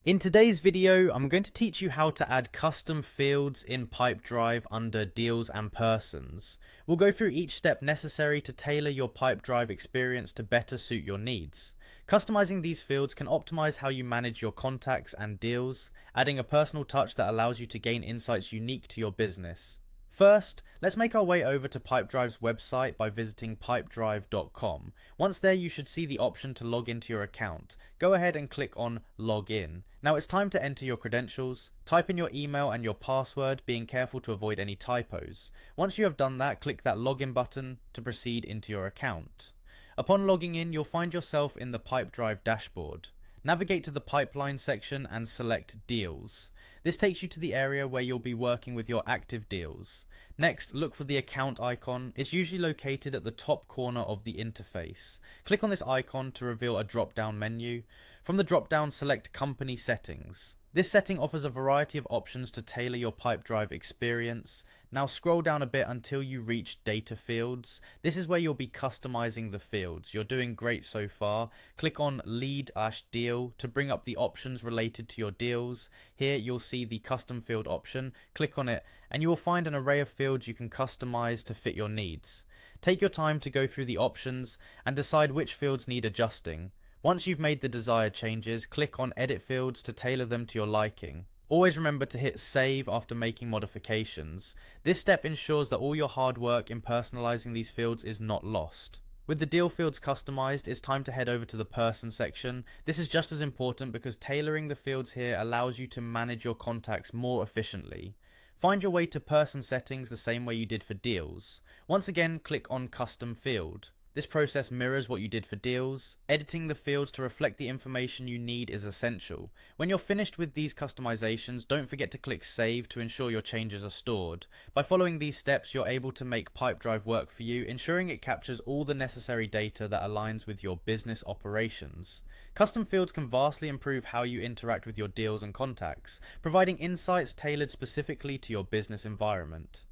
In today's video, I'm going to teach you how to add custom fields in Pipedrive under Deals and Persons. We'll go through each step necessary to tailor your Pipedrive experience to better suit your needs. Customizing these fields can optimize how you manage your contacts and deals, adding a personal touch that allows you to gain insights unique to your business. First, let's make our way over to Pipedrive's website by visiting pipedrive.com. Once there, you should see the option to log into your account. Go ahead and click on Log In. Now it's time to enter your credentials. Type in your email and your password, being careful to avoid any typos. Once you have done that, click that Login button to proceed into your account. Upon logging in, you'll find yourself in the Pipedrive dashboard. Navigate to the Pipeline section and select Deals. This takes you to the area where you'll be working with your active deals. Next, look for the account icon. It's usually located at the top corner of the interface. Click on this icon to reveal a drop-down menu. From the drop-down, select Company Settings. This setting offers a variety of options to tailor your Pipedrive experience. Now scroll down a bit until you reach Data Fields. This is where you'll be customizing the fields. You're doing great so far. Click on Lead-Deal to bring up the options related to your deals. Here you'll see the Custom Field option. Click on it and you will find an array of fields you can customize to fit your needs. Take your time to go through the options and decide which fields need adjusting. Once you've made the desired changes, click on Edit Fields to tailor them to your liking. Always remember to hit Save after making modifications. This step ensures that all your hard work in personalizing these fields is not lost. With the deal fields customized, it's time to head over to the Person section. This is just as important because tailoring the fields here allows you to manage your contacts more efficiently. Find your way to Person settings the same way you did for deals. Once again, click on Custom Field. This process mirrors what you did for deals. Editing the fields to reflect the information you need is essential. When you're finished with these customizations, don't forget to click Save to ensure your changes are stored. By following these steps, you're able to make Pipedrive work for you, ensuring it captures all the necessary data that aligns with your business operations. Custom fields can vastly improve how you interact with your deals and contacts, providing insights tailored specifically to your business environment.